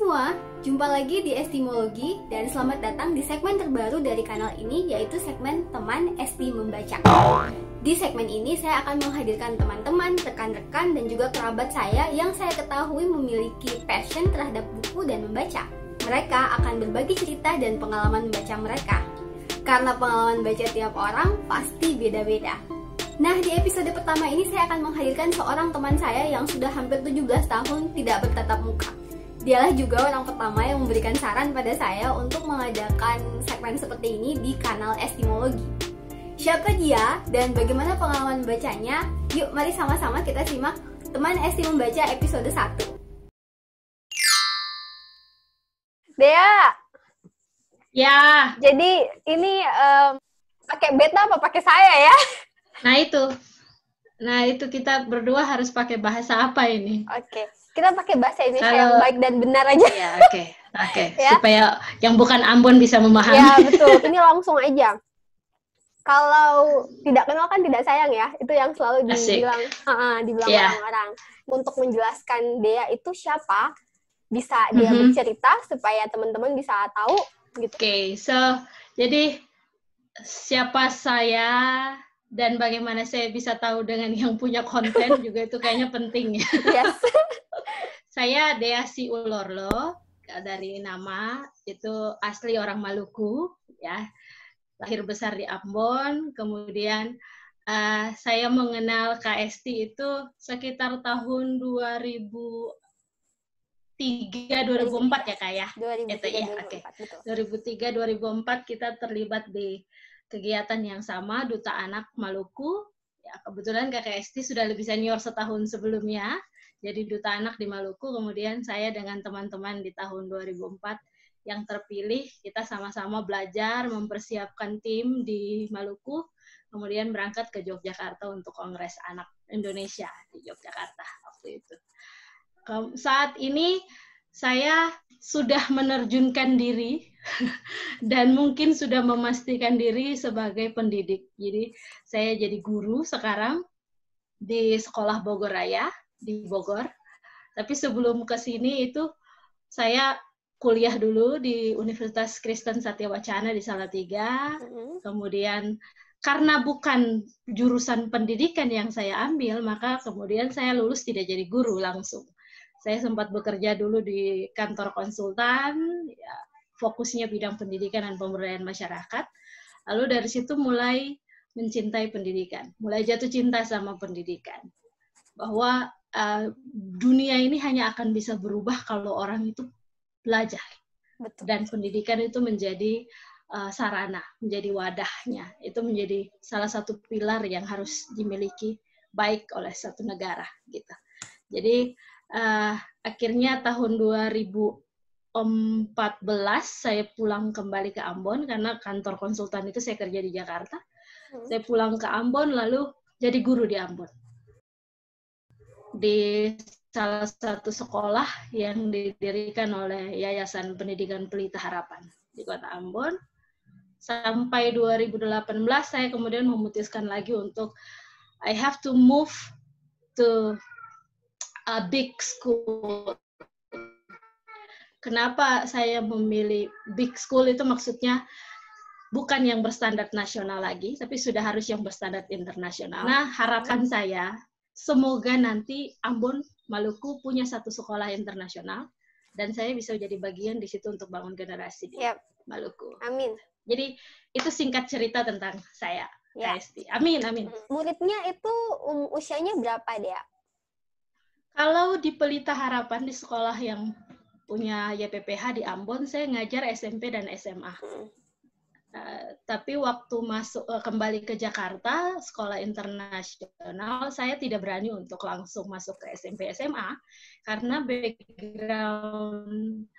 semua, jumpa lagi di Estimologi dan selamat datang di segmen terbaru dari kanal ini, yaitu segmen Teman Esti Membaca. Di segmen ini saya akan menghadirkan teman-teman, rekan-rekan, dan juga kerabat saya yang saya ketahui memiliki passion terhadap buku dan membaca. Mereka akan berbagi cerita dan pengalaman membaca mereka. Karena pengalaman baca tiap orang pasti beda-beda. Nah, di episode pertama ini saya akan menghadirkan seorang teman saya yang sudah hampir 17 tahun tidak bertatap muka. Dialah juga orang pertama yang memberikan saran pada saya untuk mengadakan segmen seperti ini di kanal Estimologi. Siapa dia dan bagaimana pengalaman membacanya? Yuk, mari sama-sama kita simak Teman Esti Membaca episode 1. Dea! Ya. Jadi ini pakai beta apa pakai saya ya? Nah itu kita berdua harus pakai bahasa apa ini? Oke. Kita pakai bahasa Indonesia yang baik dan benar aja. Ya, oke. Ya? Supaya yang bukan Ambon bisa memahami. Ya, betul. Ini langsung aja. Kalau tidak kenal kan tidak sayang ya. Itu yang selalu dibilang orang-orang. Untuk menjelaskan Dea itu siapa, bisa dia bercerita supaya teman-teman bisa tahu gitu. Oke, jadi siapa saya dan bagaimana saya bisa tahu dengan yang punya konten juga itu kayaknya penting ya. Yes. Saya Dea Si Ulorlo, dari nama itu asli orang Maluku, ya. Lahir besar di Ambon, kemudian saya mengenal Kak Esti itu sekitar tahun 2003-2004 ya Kak ya. 2003-2004 kita terlibat di kegiatan yang sama, Duta Anak Maluku. Ya, kebetulan Kakak Esti sudah lebih senior setahun sebelumnya. Jadi Duta Anak di Maluku, kemudian saya dengan teman-teman di tahun 2004 yang terpilih, kita sama-sama belajar, mempersiapkan tim di Maluku, kemudian berangkat ke Yogyakarta untuk Kongres Anak Indonesia di Yogyakarta waktu itu. Saat ini saya sudah menerjunkan diri dan mungkin sudah memastikan diri sebagai pendidik. Jadi saya jadi guru sekarang di Sekolah Bogor Raya di Bogor. Tapi sebelum ke sini itu saya kuliah dulu di Universitas Kristen Satya Wacana di Salatiga. Kemudian karena bukan jurusan pendidikan yang saya ambil, maka kemudian saya lulus tidak jadi guru langsung. Saya sempat bekerja dulu di kantor konsultan, ya, fokusnya bidang pendidikan dan pemberdayaan masyarakat. Lalu dari situ mulai mencintai pendidikan, mulai jatuh cinta sama pendidikan. Bahwa dunia ini hanya akan bisa berubah kalau orang itu belajar. Betul. Dan pendidikan itu menjadi sarana, menjadi wadahnya. Itu menjadi salah satu pilar yang harus dimiliki baik oleh satu negara. Gitu. Jadi akhirnya tahun 2014 saya pulang kembali ke Ambon karena kantor konsultan itu saya kerja di Jakarta. Saya pulang ke Ambon lalu jadi guru di Ambon. Di salah satu sekolah yang didirikan oleh Yayasan Pendidikan Pelita Harapan di Kota Ambon. Sampai 2018 saya kemudian memutuskan lagi untuk I have to move to a big school. Kenapa saya memilih big school itu maksudnya bukan yang berstandar nasional lagi, tapi sudah harus yang berstandar internasional. Nah, harapan saya semoga nanti Ambon, Maluku punya satu sekolah internasional dan saya bisa jadi bagian di situ untuk bangun generasi di Maluku. Amin. Jadi itu singkat cerita tentang saya, Kak Esti. Amin. Muridnya itu usianya berapa, Dea? Kalau di Pelita Harapan di sekolah yang punya YPPH di Ambon, saya ngajar SMP dan SMA. Tapi waktu kembali ke Jakarta, sekolah internasional, saya tidak berani untuk langsung masuk ke SMP SMA karena background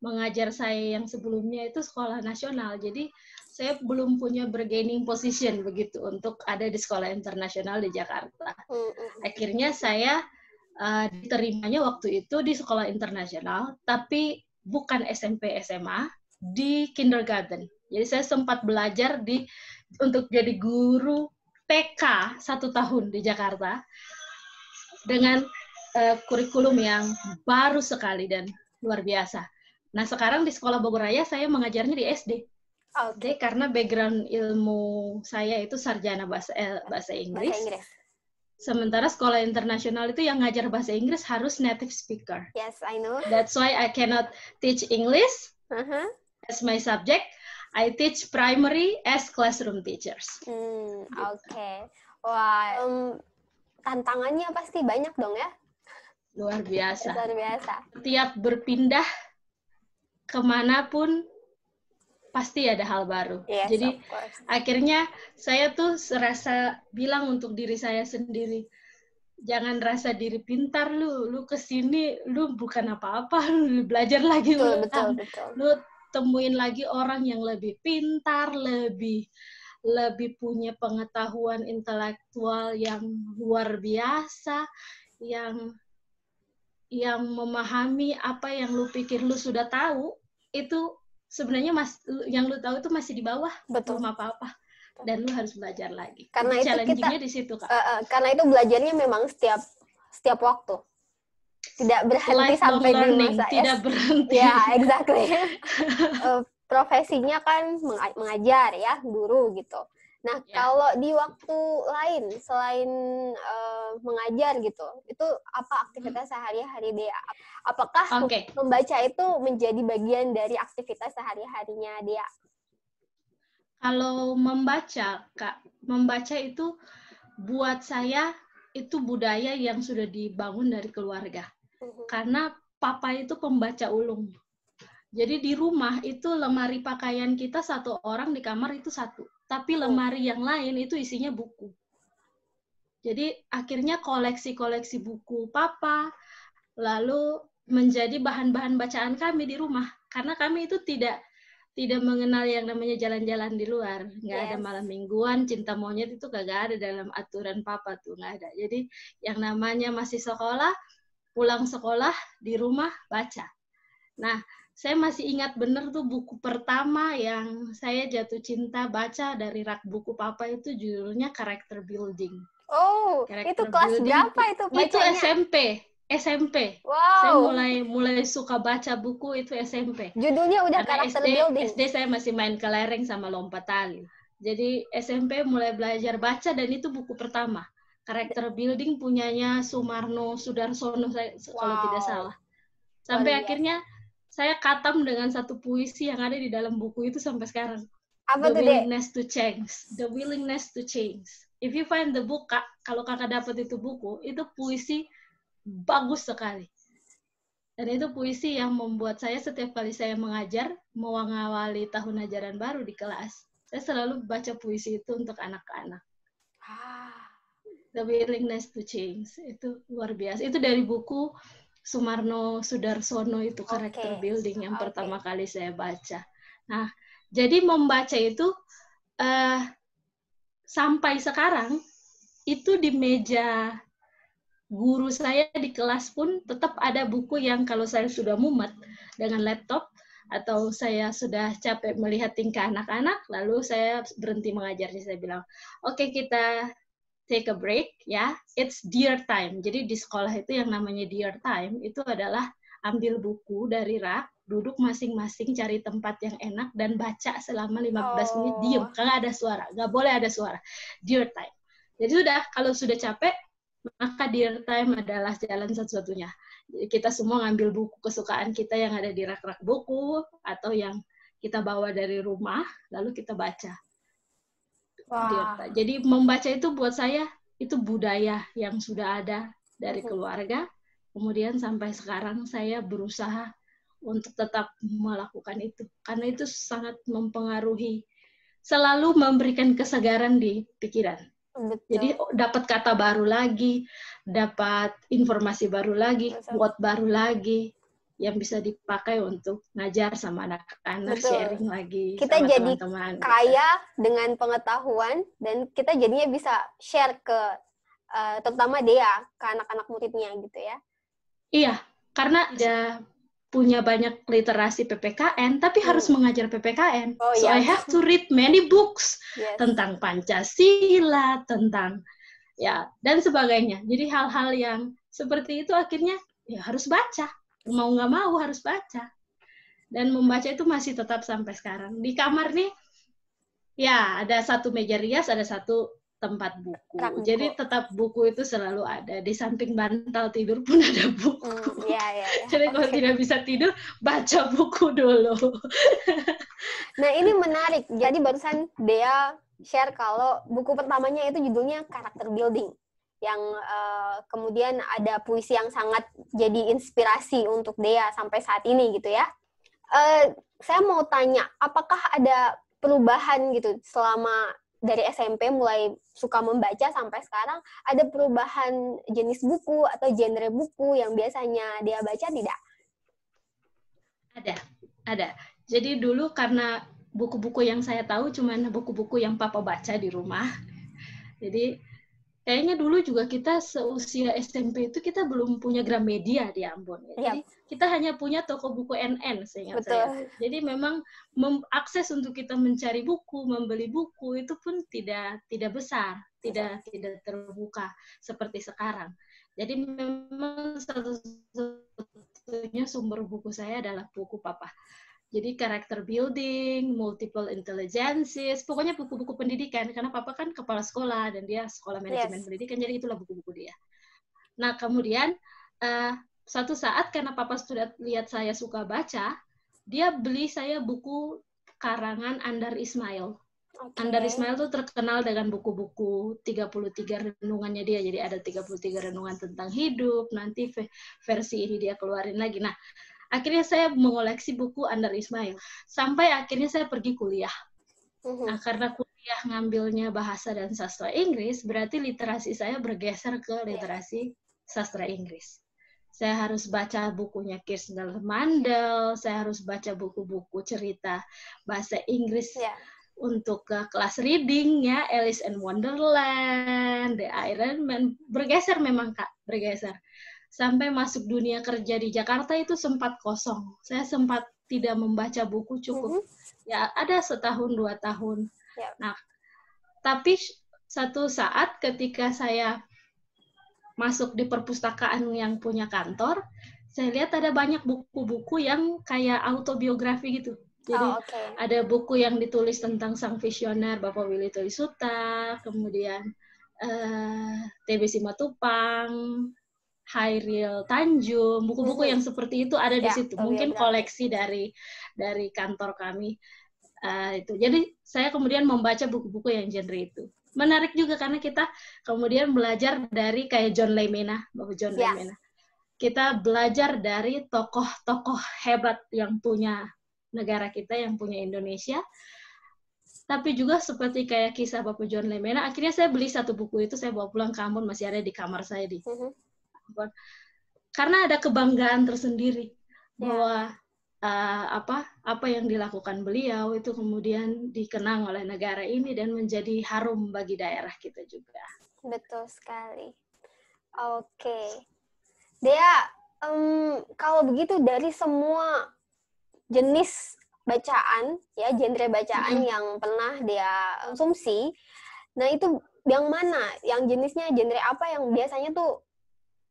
mengajar saya yang sebelumnya itu sekolah nasional. Jadi saya belum punya bargaining position begitu untuk ada di sekolah internasional di Jakarta. Akhirnya saya diterimanya waktu itu di sekolah internasional, tapi bukan SMP SMA, di kindergarten. Jadi saya sempat belajar untuk jadi guru TK 1 tahun di Jakarta dengan kurikulum yang baru sekali dan luar biasa. Nah, sekarang di Sekolah Bogor Raya saya mengajarnya di SD. Oke. Karena background ilmu saya itu sarjana bahasa Inggris. Sementara sekolah internasional itu yang ngajar bahasa Inggris harus native speaker. Yes, I know. That's why I cannot teach English as my subject. I teach primary as classroom teachers. Oke. Wah, tantangannya pasti banyak dong ya? Luar biasa. Luar biasa. Setiap berpindah kemanapun pasti ada hal baru. Yes, jadi akhirnya saya tuh serasa bilang untuk diri saya sendiri, jangan rasa diri pintar lu kesini lu bukan apa-apa, lu belajar lagi. Betul. Lu temuin lagi orang yang lebih pintar, lebih punya pengetahuan intelektual yang luar biasa, yang memahami apa yang lu pikir lu sudah tahu, itu sebenarnya yang lu tahu itu masih di bawah, belum apa-apa, dan lu harus belajar lagi. Karena itu challenge-nya di situ, Kak. Karena itu belajarnya memang setiap waktu, tidak berhenti sampai di masa tidak berhenti. Ya, exactly. Profesinya kan mengajar ya, guru gitu. Nah, kalau di waktu lain selain mengajar gitu, itu apa aktivitas sehari-hari Dea? Apakah membaca itu menjadi bagian dari aktivitas sehari-harinya Dea? Kalau membaca, Kak, membaca itu buat saya itu budaya yang sudah dibangun dari keluarga. Karena papa itu pembaca ulung. Jadi di rumah itu lemari pakaian kita satu orang di kamar itu satu. Tapi lemari yang lain itu isinya buku. Jadi akhirnya koleksi buku papa, lalu menjadi bahan-bahan bacaan kami di rumah. Karena kami itu tidak mengenal yang namanya jalan-jalan di luar. Nggak ada malam mingguan, cinta monyet itu kagak ada dalam aturan papa tuh, nggak ada. Jadi yang namanya masih sekolah, pulang sekolah, di rumah baca. Nah, saya masih ingat bener tuh buku pertama yang saya jatuh cinta baca dari rak buku papa itu judulnya Character Building. Oh, itu kelas berapa itu bacanya? Itu SMP. Wow. Saya mulai suka baca buku itu SMP. Judulnya udah Character Building. SD saya masih main kelereng sama lompat tali. Jadi SMP mulai belajar baca dan itu buku pertama. Character Building punyanya Sumarno Sudarsono kalau tidak salah. Sampai akhirnya saya katam dengan satu puisi yang ada di dalam buku itu sampai sekarang. Apa The willingness to change. The willingness to change. If you find the book, Kak, kalau kakak dapat itu buku, itu puisi bagus sekali. Dan itu puisi yang membuat saya setiap kali saya mengajar, mau mengawali tahun ajaran baru di kelas, saya selalu baca puisi itu untuk anak-anak. The willingness to change. Itu luar biasa. Itu dari buku Sumarno Sudarsono itu Character Building yang pertama kali saya baca. Nah, jadi membaca itu sampai sekarang itu di meja guru saya di kelas pun tetap ada buku yang kalau saya sudah mumet dengan laptop atau saya sudah capek melihat tingkah anak-anak, lalu saya berhenti mengajarnya. Saya bilang, oke, kita take a break, ya. It's dear time. Jadi di sekolah itu yang namanya dear time itu adalah ambil buku dari rak, duduk masing-masing cari tempat yang enak dan baca selama 15 menit diem, karena ada suara, nggak boleh ada suara. Dear time. Jadi kalau sudah capek, maka dear time adalah jalan satu-satunya. Jadi kita semua ngambil buku kesukaan kita yang ada di rak-rak buku atau yang kita bawa dari rumah, lalu kita baca. Jadi membaca itu buat saya itu budaya yang sudah ada dari keluarga. Kemudian sampai sekarang saya berusaha untuk tetap melakukan itu karena itu sangat mempengaruhi, selalu memberikan kesegaran di pikiran. Betul. Jadi dapat kata baru lagi, dapat informasi baru lagi, quote baru lagi yang bisa dipakai untuk ngajar sama anak-anak, sharing lagi kita sama jadi teman-teman. Kaya dengan pengetahuan dan kita jadinya bisa share ke terutama Dea ke anak-anak muridnya gitu ya. Iya, karena ada punya banyak literasi PPKN, tapi harus mengajar PPKN. So I have to read many books tentang Pancasila, tentang dan sebagainya. Jadi hal-hal yang seperti itu akhirnya ya harus baca. mau nggak mau harus baca. Dan membaca itu masih tetap sampai sekarang. Di kamar nih, ya ada satu meja rias, ada satu tempat buku. Jadi tetap buku itu selalu ada. Di samping bantal tidur pun ada buku. Ya. Jadi kalau tidak bisa tidur, baca buku dulu. Nah, ini menarik. Jadi barusan Dea share kalau buku pertamanya itu judulnya Karakter Building. Yang kemudian ada puisi yang sangat jadi inspirasi untuk Dea sampai saat ini gitu ya. Saya mau tanya, apakah ada perubahan gitu selama dari SMP mulai suka membaca sampai sekarang, ada perubahan jenis buku atau genre buku yang biasanya dia baca tidak? Ada. Jadi dulu karena buku-buku yang saya tahu cuma buku-buku yang papa baca di rumah. Jadi kayaknya dulu juga kita seusia SMP itu kita belum punya Gramedia di Ambon. Ya. Jadi kita hanya punya toko buku NN seingat saya. Jadi memang akses untuk kita mencari buku, membeli buku itu pun tidak besar, tidak terbuka seperti sekarang. Jadi memang satu-satunya sumber buku saya adalah buku papa. Jadi karakter building, multiple intelligences, pokoknya buku-buku pendidikan. Karena papa kan kepala sekolah dan dia sekolah manajemen pendidikan, jadi itulah buku-buku dia. Nah kemudian suatu saat karena papa sudah lihat saya suka baca, dia beli saya buku karangan Andar Ismail. Andar Ismail tuh terkenal dengan buku-buku 33 renungannya dia. Jadi ada 33 renungan tentang hidup, nanti versi ini dia keluarin lagi. Nah, akhirnya saya mengoleksi buku Andar Ismail. Sampai akhirnya saya pergi kuliah. Nah, karena kuliah ngambilnya bahasa dan sastra Inggris, berarti literasi saya bergeser ke literasi sastra Inggris. Saya harus baca bukunya Kirsten Mandel, saya harus baca buku-buku cerita bahasa Inggris untuk kelas reading, ya, Alice in Wonderland, The Iron Man. Bergeser memang, Kak, bergeser. Sampai masuk dunia kerja di Jakarta itu sempat kosong. Saya sempat tidak membaca buku cukup. Ya, ada setahun, 2 tahun. Nah, tapi satu saat ketika saya masuk di perpustakaan yang punya kantor, saya lihat ada banyak buku-buku yang kayak autobiografi gitu. Jadi ada buku yang ditulis tentang sang visioner Bapak Willy Tolisuta, kemudian T.B. Simatupang, Hairil Tanjung, buku-buku yang seperti itu ada di situ. Mungkin koleksi dari kantor kami itu. Jadi saya kemudian membaca buku-buku yang genre itu. Menarik juga karena kita kemudian belajar dari kayak John Lemena, Bapak John Lemena. Kita belajar dari tokoh-tokoh hebat yang punya negara kita, yang punya Indonesia. Tapi juga seperti kayak kisah Bapak John Lemena, akhirnya saya beli satu buku itu, saya bawa pulang ke Ambon, masih ada di kamar saya di Ambon. Karena ada kebanggaan tersendiri bahwa apa yang dilakukan beliau itu kemudian dikenang oleh negara ini dan menjadi harum bagi daerah kita juga. Betul sekali. Oke. Dea, kalau begitu dari semua jenis bacaan, ya genre bacaan yang pernah Dea konsumsi, nah itu yang mana? Yang jenisnya genre apa yang biasanya tuh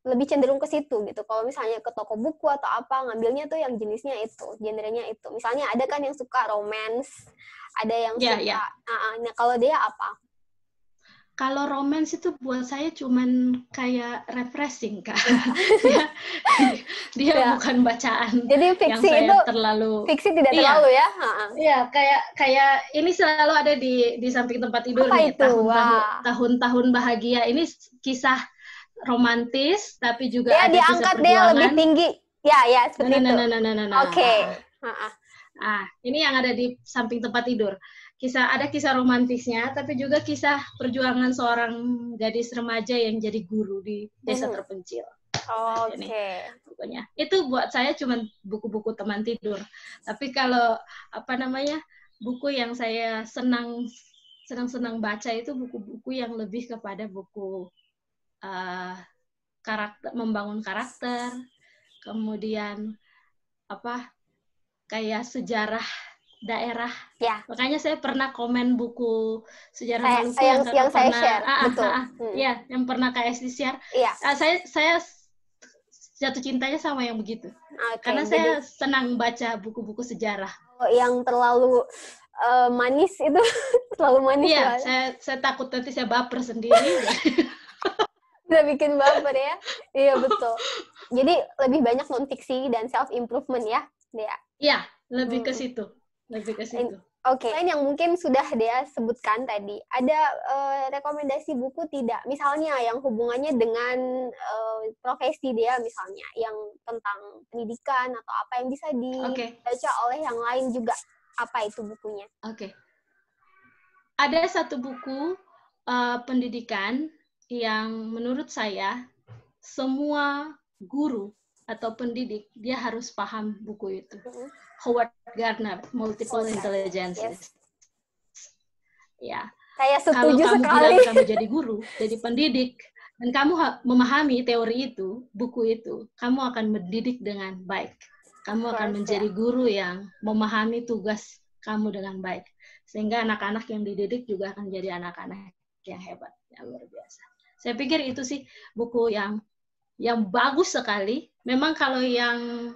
lebih cenderung ke situ gitu. Kalau misalnya ke toko buku atau apa, ngambilnya tuh yang jenisnya itu, genrenya itu. Misalnya ada kan yang suka romance, ada yang suka. Nah, kalau dia apa? Kalau romance itu buat saya cuman kayak refreshing, Kak. dia bukan bacaan. Jadi fiksi yang saya itu terlalu fiksi tidak terlalu ya? Iya, kayak ini selalu ada di samping tempat tidur apa nih. Itu? Tahun-tahun bahagia. Ini kisah romantis, tapi juga ada diangkat kisah perjuangan. Dia lebih tinggi. Ya, seperti itu. Oke. Ini yang ada di samping tempat tidur. Ada kisah romantisnya, tapi juga kisah perjuangan seorang gadis remaja yang jadi guru di desa terpencil. Pokoknya itu buat saya cuma buku-buku teman tidur. Tapi kalau buku yang saya senang baca itu buku-buku yang lebih kepada buku membangun karakter, kemudian kayak sejarah daerah. Makanya saya pernah komen buku sejarah Maluku yang saya share, betul. Yang pernah Kak Esti share. jatuh cintanya sama yang begitu. Oke, Karena saya senang baca buku-buku sejarah. Yang terlalu manis itu terlalu manis. Iya, saya takut nanti saya baper sendiri. Bisa bikin baper ya. Iya betul. Jadi lebih banyak non fiksi dan self improvement ya, Dea. Iya, lebih ke situ. Oke. Selain yang mungkin sudah Dea sebutkan tadi, ada rekomendasi buku tidak? Misalnya yang hubungannya dengan profesi Dea misalnya, yang tentang pendidikan atau apa yang bisa dibaca oleh yang lain juga. Apa itu bukunya? Oke. Ada satu buku pendidikan yang menurut saya semua guru atau pendidik dia harus paham buku itu. Howard Gardner, Multiple Intelligences. Ya. Saya setuju kalau kamu sekali. bilang kamu jadi guru, jadi pendidik, dan kamu memahami teori itu, buku itu, kamu akan mendidik dengan baik. Kamu akan menjadi guru yang memahami tugas kamu dengan baik. Sehingga anak-anak yang dididik juga akan jadi anak-anak yang hebat, yang luar biasa. Saya pikir itu sih buku yang bagus sekali. Memang kalau yang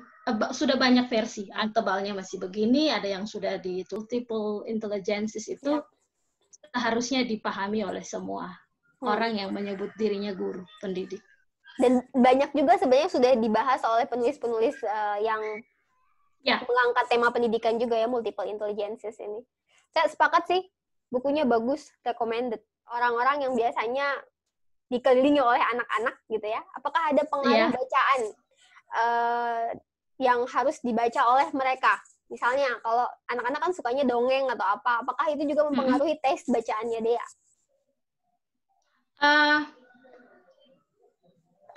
sudah banyak versi, tebalnya masih begini, ada yang sudah di Multiple Intelligences itu harusnya dipahami oleh semua orang yang menyebut dirinya guru, pendidik. Dan banyak juga sebenarnya sudah dibahas oleh penulis-penulis yang mengangkat tema pendidikan juga ya, Multiple Intelligences ini. Saya sepakat sih, bukunya bagus, recommended. Orang-orang yang biasanya dikelilingi oleh anak-anak gitu ya. Apakah ada pengaruh bacaan yang harus dibaca oleh mereka? Misalnya kalau anak-anak kan sukanya dongeng atau apa, apakah itu juga mempengaruhi taste bacaannya Dea?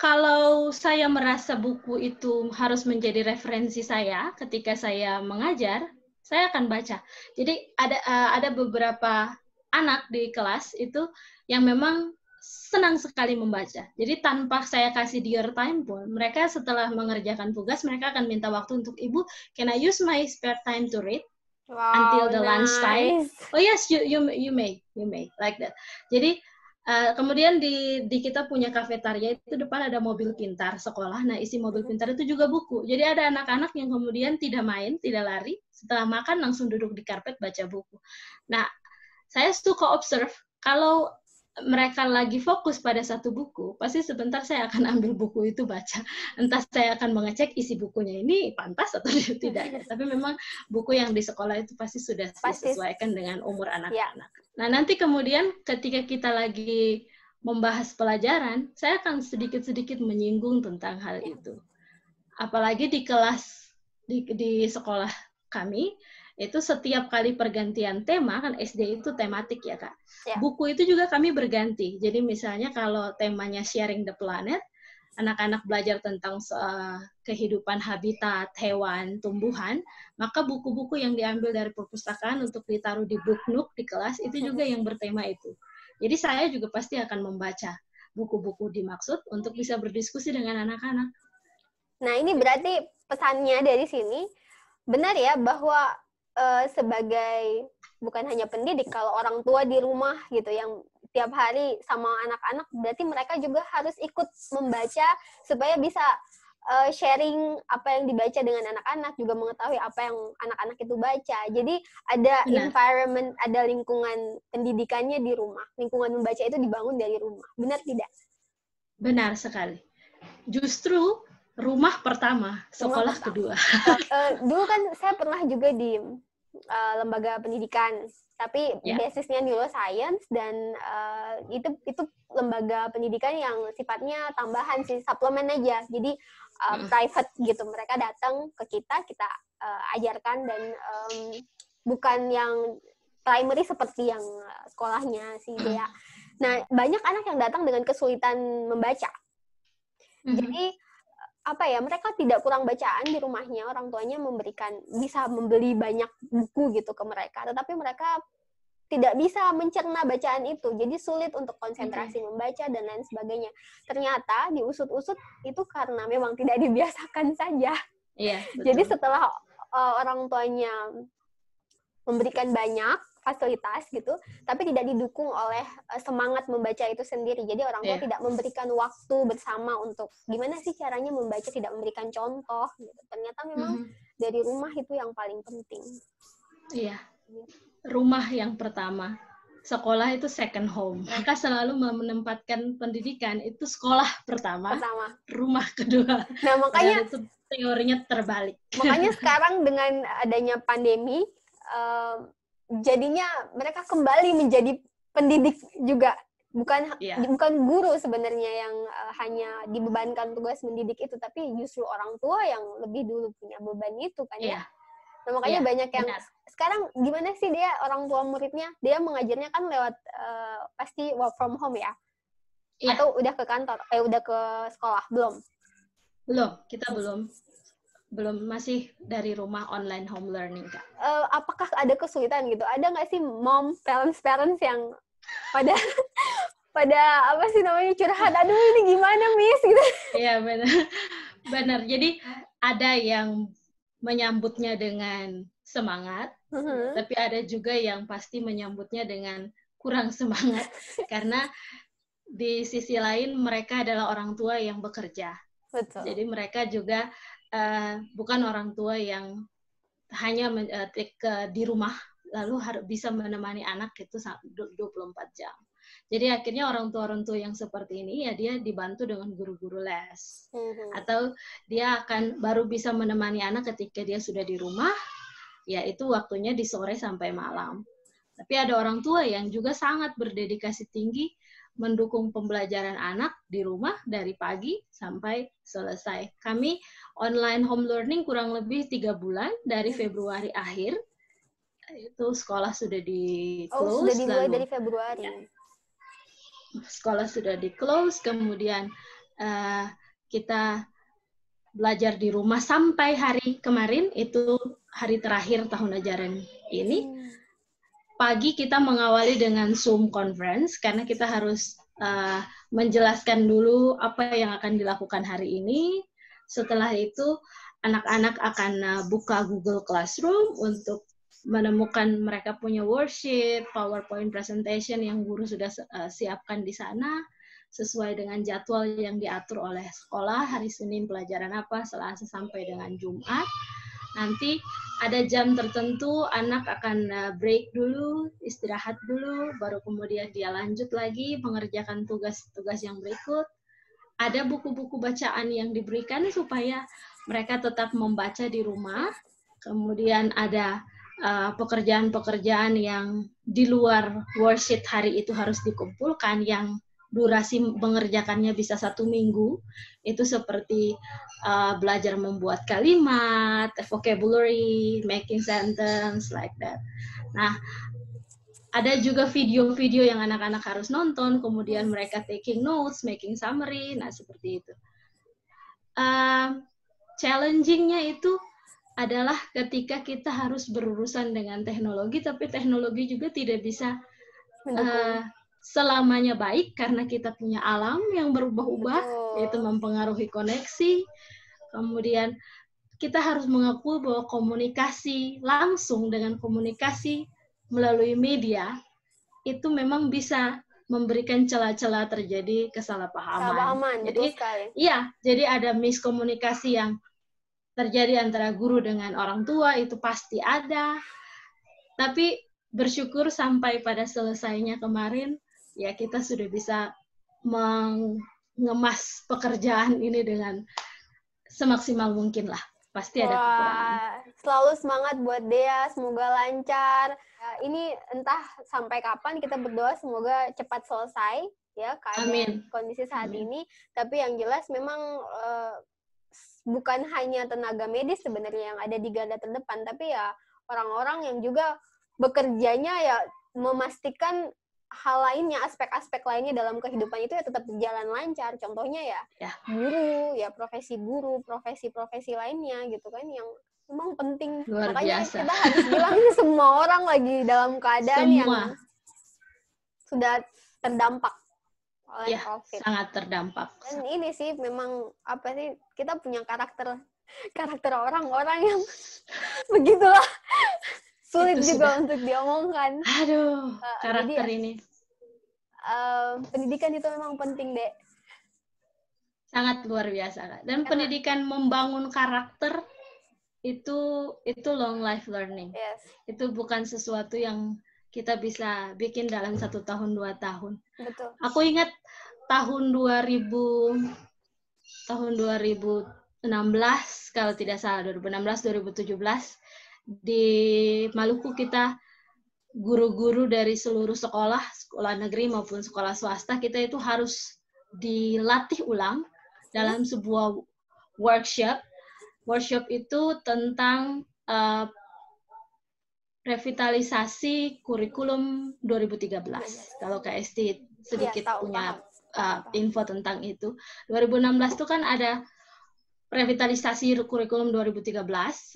Kalau saya merasa buku itu harus menjadi referensi saya ketika saya mengajar, saya akan baca. Jadi ada beberapa anak di kelas itu yang memang senang sekali membaca. Jadi tanpa saya kasih their time pun, mereka setelah mengerjakan tugas, mereka akan minta waktu untuk, Ibu, can I use my spare time to read? Until the lunch time? Oh yes, you may, like that. Jadi kemudian di kita punya kafetaria itu depan ada mobil pintar sekolah. Nah, isi mobil pintar itu juga buku. Jadi ada anak-anak yang kemudian tidak main, tidak lari, setelah makan langsung duduk di karpet baca buku. Nah, saya suka observe kalau mereka lagi fokus pada satu buku, pasti sebentar saya akan ambil buku itu baca. Entah saya akan mengecek isi bukunya ini pantas atau tidak. Tapi memang buku yang di sekolah itu pasti sudah disesuaikan dengan umur anak-anak. Nah, nanti kemudian ketika kita lagi membahas pelajaran, saya akan sedikit-sedikit menyinggung tentang hal itu. Apalagi di kelas, di sekolah kami, itu setiap kali pergantian tema, kan SD itu tematik ya Kak. Buku itu juga kami berganti. Jadi misalnya kalau temanya Sharing the Planet, anak-anak belajar tentang kehidupan habitat, hewan, tumbuhan, maka buku-buku yang diambil dari perpustakaan untuk ditaruh di book nook di kelas, itu juga yang bertema itu. Jadi saya juga pasti akan membaca buku-buku dimaksud untuk bisa berdiskusi dengan anak-anak. Nah, ini berarti pesannya dari sini, benar ya, bahwa sebagai bukan hanya pendidik, kalau orang tua di rumah gitu yang tiap hari sama anak-anak, berarti mereka juga harus ikut membaca supaya bisa sharing apa yang dibaca dengan anak-anak, juga mengetahui apa yang anak-anak itu baca. Jadi ada environment, ada lingkungan pendidikannya di rumah. Lingkungan membaca itu dibangun dari rumah. Benar tidak? Benar sekali. Justru rumah pertama, sekolah kedua. Dulu kan saya pernah juga di lembaga pendidikan, tapi basisnya neuroscience, dan itu lembaga pendidikan yang sifatnya tambahan sih, suplemen aja. Jadi private gitu, mereka datang ke kita ajarkan, dan bukan yang primary seperti yang sekolahnya si Dea. Nah, banyak anak yang datang dengan kesulitan membaca. Jadi mereka tidak kurang bacaan di rumahnya, orang tuanya bisa membeli banyak buku gitu ke mereka, tetapi mereka tidak bisa mencerna bacaan itu, jadi sulit untuk konsentrasi membaca dan lain sebagainya. Ternyata diusut-usut itu karena memang tidak dibiasakan saja. Iya, betul. Jadi setelah orang tuanya memberikan banyak, fasilitas gitu, tapi tidak didukung oleh semangat membaca itu sendiri. Jadi orang tua tidak memberikan waktu bersama untuk gimana sih caranya membaca, tidak memberikan contoh gitu. Ternyata memang dari rumah itu yang paling penting. Iya, rumah yang pertama, sekolah itu second home. Maka selalu menempatkan pendidikan itu sekolah pertama. Rumah kedua. Nah, makanya itu teorinya terbalik. Makanya sekarang dengan adanya pandemi, jadinya mereka kembali menjadi pendidik juga, bukan guru sebenarnya yang hanya dibebankan tugas mendidik itu, tapi justru orang tua yang lebih dulu punya beban itu kan ya. Nah, makanya banyak yang sekarang gimana sih dia orang tua muridnya, dia mengajarnya kan lewat pasti work from home ya? Atau udah ke kantor, udah ke sekolah belum? Belum, kita belum, masih dari rumah online home learning, Kak. Apakah ada kesulitan gitu? Ada nggak sih parents yang pada apa sih namanya curhat, aduh ini gimana Miss gitu? Iya benar. Jadi ada yang menyambutnya dengan semangat, tapi ada juga yang pasti menyambutnya dengan kurang semangat karena di sisi lain mereka adalah orang tua yang bekerja. Betul. Jadi mereka juga bukan orang tua yang hanya di rumah lalu harus bisa menemani anak itu 24 jam. Jadi akhirnya orang tua yang seperti ini ya dia dibantu dengan guru-guru les. Atau dia akan baru bisa menemani anak ketika dia sudah di rumah, yaitu waktunya di sore sampai malam. Tapi ada orang tua yang juga sangat berdedikasi tinggi mendukung pembelajaran anak di rumah dari pagi sampai selesai. Kami online home learning kurang lebih 3 bulan dari Februari akhir. Itu sekolah sudah di-close. Sudah dimulai dari Februari. Ya. Sekolah sudah di-close, kemudian kita belajar di rumah sampai hari kemarin, itu hari terakhir tahun ajaran ini. Pagi kita mengawali dengan Zoom conference karena kita harus menjelaskan dulu apa yang akan dilakukan hari ini. Setelah itu anak-anak akan buka Google Classroom untuk menemukan mereka punya worksheet, PowerPoint presentation yang guru sudah siapkan di sana sesuai dengan jadwal yang diatur oleh sekolah. Hari Senin pelajaran apa, Selasa sampai dengan Jumat. Nanti ada jam tertentu anak akan break dulu, istirahat dulu, baru kemudian dia lanjut lagi mengerjakan tugas-tugas yang berikut. Ada buku-buku bacaan yang diberikan supaya mereka tetap membaca di rumah. Kemudian ada pekerjaan-pekerjaan yang di luar worksheet hari itu harus dikumpulkan yang durasi mengerjakannya bisa 1 minggu, itu seperti belajar membuat kalimat, vocabulary, making sentence, like that. Nah, ada juga video-video yang anak-anak harus nonton, kemudian mereka taking notes, making summary, nah seperti itu. Challenging-nya itu adalah ketika kita harus berurusan dengan teknologi, tapi teknologi juga tidak bisa selamanya baik karena kita punya alam yang berubah-ubah, yaitu mempengaruhi koneksi. Kemudian kita harus mengakui bahwa komunikasi langsung dengan komunikasi melalui media itu memang bisa memberikan celah-celah terjadi kesalahpahaman. Jadi, jadi ada miskomunikasi yang terjadi antara guru dengan orang tua, itu pasti ada. Tapi bersyukur sampai pada selesainya kemarin, ya kita sudah bisa mengemas pekerjaan ini dengan semaksimal mungkin lah. Pasti ada kekurangan. Selalu semangat buat Dea, semoga lancar. Ini entah sampai kapan, kita berdoa semoga cepat selesai ya keadaan kondisi saat ini. Tapi yang jelas memang bukan hanya tenaga medis sebenarnya yang ada di garda terdepan, tapi ya orang-orang yang juga bekerjanya ya memastikan hal lainnya, aspek-aspek lainnya dalam kehidupan itu ya tetap berjalan lancar. Contohnya ya guru, ya profesi guru, profesi-profesi lainnya gitu kan yang memang penting. Luar Makanya biasa. kita harus bilang semua orang lagi dalam keadaan yang sudah terdampak oleh COVID. Sangat terdampak. Dan ini sih memang apa sih, kita punya karakter orang-orang yang begitulah. sulit itu juga sudah, untuk diomongkan. aduh, karakter Jadi, ini pendidikan itu memang penting, Dek. sangat luar biasa, Kak. Dan Karena, pendidikan membangun karakter itu long life learning. yes, Itu bukan sesuatu yang kita bisa bikin dalam 1 tahun 2 tahun. betul. Aku ingat tahun 2016 kalau tidak salah, 2016 2017 di Maluku kita guru-guru dari seluruh sekolah negeri maupun sekolah swasta, kita itu harus dilatih ulang dalam sebuah workshop. Workshop itu tentang revitalisasi kurikulum 2013. Kalau KST sedikit tahu, punya paham. info tentang itu. 2016 itu kan ada revitalisasi kurikulum 2013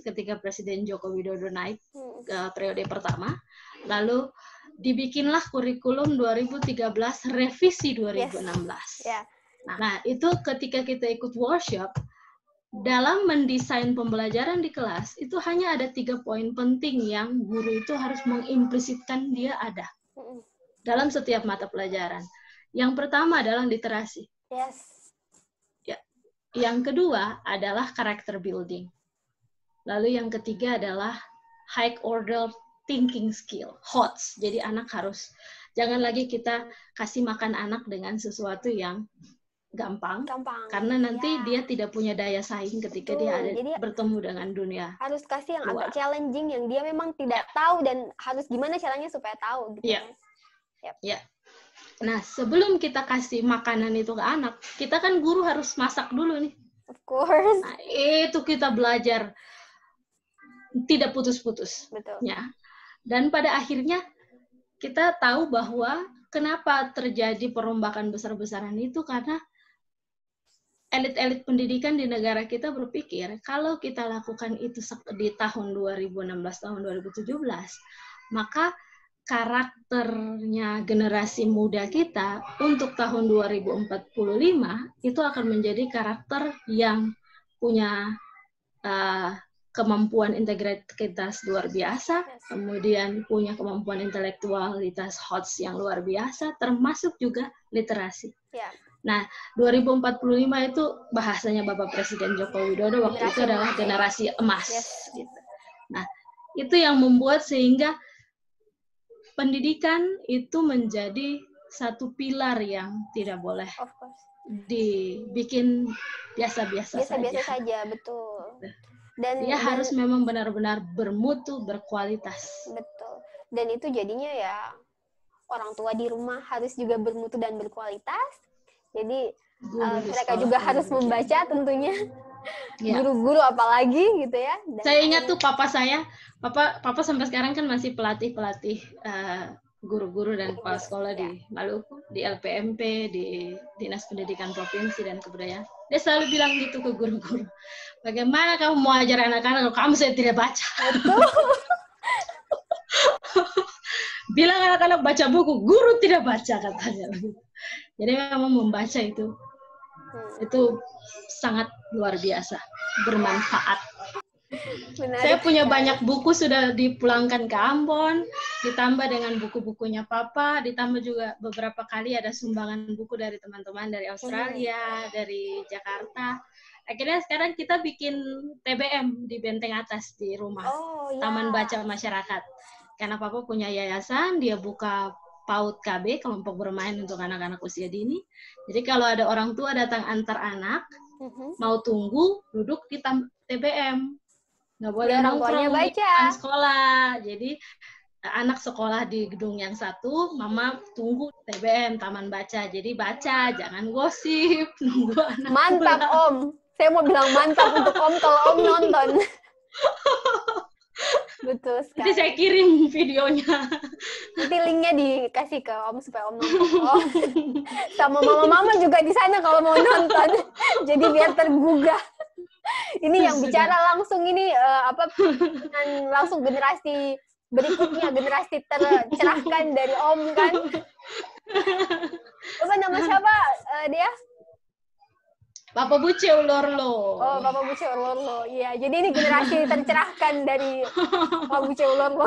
ketika Presiden Joko Widodo naik ke periode pertama. Lalu dibikinlah kurikulum 2013 revisi 2016. Yes. Nah, itu ketika kita ikut workshop, dalam mendesain pembelajaran di kelas, itu hanya ada 3 poin penting yang guru itu harus mengimplisitkan dia ada dalam setiap mata pelajaran. Yang pertama adalah literasi. Yes. Ya. Yang kedua adalah character building. Lalu yang ketiga adalah high order thinking skill, HOTS. Jadi anak harus, jangan lagi kita kasih makan anak dengan sesuatu yang gampang. Karena nanti dia tidak punya daya saing ketika dia ada bertemu dengan dunia. Harus kasih yang agak challenging, yang dia memang tidak tahu dan harus gimana caranya supaya tahu. Gitu. Iya. Ya. Nah, sebelum kita kasih makanan itu ke anak, kita kan guru harus masak dulu nih. Of course. Nah, itu kita belajar tidak putus-putus. Betul. Ya. Dan pada akhirnya kita tahu bahwa kenapa terjadi perombakan besar-besaran itu karena elit-elit pendidikan di negara kita berpikir kalau kita lakukan itu di tahun 2016, tahun 2017, maka karakternya generasi muda kita untuk tahun 2045 itu akan menjadi karakter yang punya kemampuan integritas luar biasa, kemudian punya kemampuan intelektualitas HOTS yang luar biasa, termasuk juga literasi. Yeah. Nah, 2045 itu bahasanya Bapak Presiden Joko Widodo waktu itu adalah generasi emas. Yes. Gitu. Nah, itu yang membuat sehingga pendidikan itu menjadi satu pilar yang tidak boleh dibikin biasa-biasa saja. Betul. Dan dia harus memang benar-benar bermutu, berkualitas. Betul. Dan itu jadinya ya orang tua di rumah harus juga bermutu dan berkualitas. Jadi mereka juga harus membaca tentunya. Ya. Guru-guru apalagi gitu ya. Dan saya ingat tuh papa sampai sekarang kan masih pelatih guru-guru dan kepala sekolah di Maluku, di LPMP, di Dinas Pendidikan Provinsi dan Kebudayaan. Dia selalu bilang gitu ke guru-guru. Bagaimana kamu mau ajar anak-anak kalau kamu saya tidak baca? Bilang anak-anak baca buku, guru tidak baca katanya. Jadi memang membaca itu sangat luar biasa, bermanfaat. Menarik. Saya punya banyak buku sudah dipulangkan ke Ambon, ditambah dengan buku-bukunya Papa, ditambah juga beberapa kali ada sumbangan buku dari teman-teman dari Australia, dari Jakarta. Akhirnya sekarang kita bikin TBM di Benteng Atas di rumah, Taman Baca Masyarakat. Karena Papa punya yayasan, dia buka PAUD KB, kelompok bermain untuk anak-anak usia dini. Jadi kalau ada orang tua datang antar anak, mau tunggu, duduk di TBM. Nggak boleh nongkrong di depan sekolah. Jadi anak sekolah di gedung yang satu, mama tunggu TBM, Taman Baca. Jadi baca, jangan gosip, nunggu anak Mantap pulang. Om, saya mau bilang mantap untuk Om kalau Om nonton. Betul sekali. Nanti saya kirim videonya. Nanti linknya dikasih ke Om supaya Om nonton. Sama mama-mama juga di sana kalau mau nonton. Jadi biar tergugah. Ini yang bicara langsung ini langsung generasi berikutnya, generasi tercerahkan dari Om kan. Apa nama siapa dia? Papa Buce ulur lo. Oh, Papa Buce ulur lo. Iya, jadi ini generasi tercerahkan dari Papa Buce ulur lo.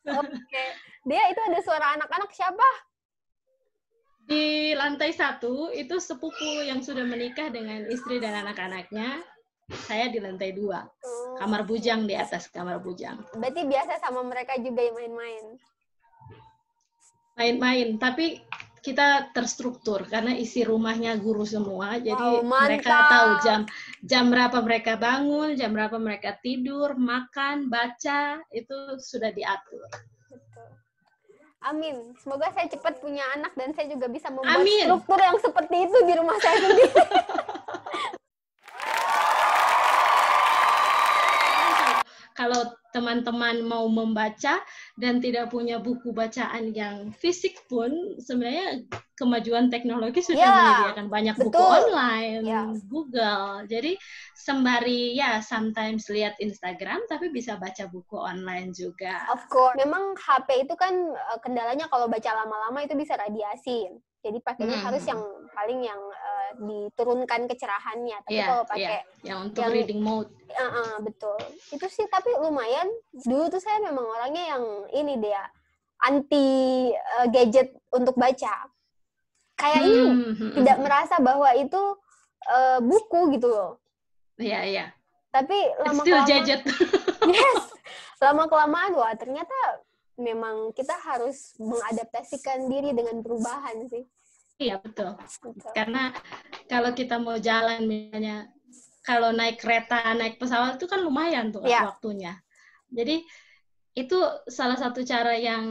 Oke. Dia itu ada suara anak-anak siapa? Di lantai 1 itu sepupu yang sudah menikah dengan istri dan anak-anaknya. Saya di lantai 2. Kamar bujang di atas kamar bujang. Berarti biasa sama mereka juga yang main-main. Main-main, tapi kita terstruktur karena isi rumahnya guru semua, jadi Wow, mereka tahu jam berapa mereka bangun, jam berapa mereka tidur, makan, baca, itu sudah diatur. Betul. Amin. Semoga saya cepat punya anak dan saya juga bisa membuat struktur yang seperti itu di rumah saya sendiri. Kalau teman-teman mau membaca dan tidak punya buku bacaan yang fisik pun, sebenarnya kemajuan teknologi sudah menyediakan banyak buku online, Google. Jadi sembari sometimes lihat Instagram, tapi bisa baca buku online juga. Of course. Memang HP itu kan kendalanya kalau baca lama-lama itu bisa radiasi. Jadi pakainya harus yang paling yang diturunkan kecerahannya. Tapi kalau pakai yang untuk reading mode. Betul. Itu sih tapi lumayan. Dulu tuh saya memang orangnya yang ini dia anti gadget untuk baca. Kayak ini tidak merasa bahwa itu buku gitu loh. Iya. Tapi lama-kelamaan yes. Lama-kelamaan ternyata memang kita harus mengadaptasikan diri dengan perubahan sih. Iya, betul. Karena kalau kita mau jalan misalnya, kalau naik kereta, naik pesawat itu kan lumayan tuh waktunya. Jadi itu salah satu cara yang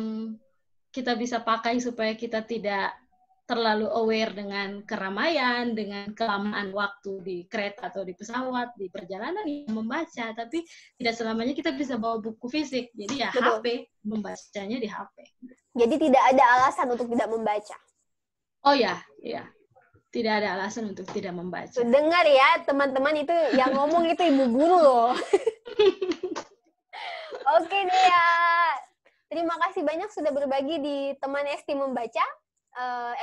kita bisa pakai supaya kita tidak terlalu aware dengan keramaian, dengan kelamaan waktu di kereta atau di pesawat, di perjalanan yang membaca. Tapi tidak selamanya kita bisa bawa buku fisik. Jadi HP, membacanya di HP. Jadi tidak ada alasan untuk tidak membaca. Oh ya. Tidak ada alasan untuk tidak membaca. Dengar ya, teman-teman, itu yang ngomong itu ibu guru loh. Oke Dea. Terima kasih banyak sudah berbagi di Teman Esti Membaca.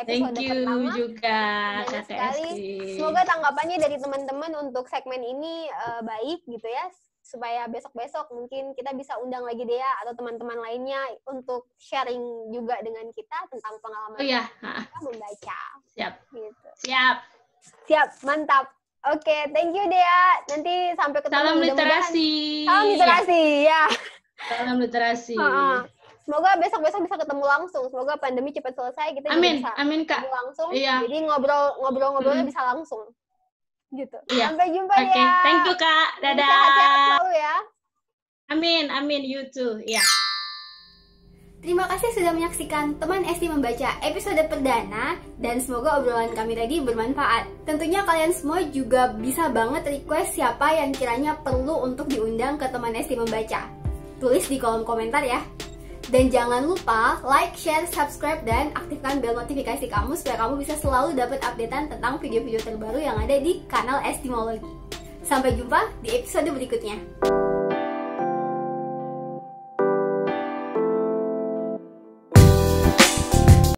Episode Thank you pertama. juga, Banyak sekali. Semoga tanggapannya dari teman-teman untuk segmen ini baik gitu ya. Supaya besok-besok mungkin kita bisa undang lagi Dea atau teman-teman lainnya untuk sharing juga dengan kita tentang pengalaman kita membaca. Siap. Gitu. Siap, mantap. Oke, thank you Dea. Nanti sampai ketemu. Salam literasi. Salam literasi, ya. Salam literasi. Semoga besok-besok bisa ketemu langsung. Semoga pandemi cepat selesai, kita bisa Kak. langsung. Iya. Jadi ngobrol-ngobrolnya bisa langsung. Gitu. Iya. Sampai jumpa ya. Oke, thank you Kak. Dadah. Sehat-sehat selalu ya. Amin, you too. Iya. Terima kasih sudah menyaksikan Teman Esti Membaca episode perdana dan semoga obrolan kami tadi bermanfaat. Tentunya kalian semua juga bisa banget request siapa yang kiranya perlu untuk diundang ke Teman Esti Membaca. Tulis di kolom komentar ya. Dan jangan lupa like, share, subscribe, dan aktifkan bel notifikasi kamu supaya kamu bisa selalu dapat updatean tentang video-video terbaru yang ada di kanal Estimologi. Sampai jumpa di episode berikutnya.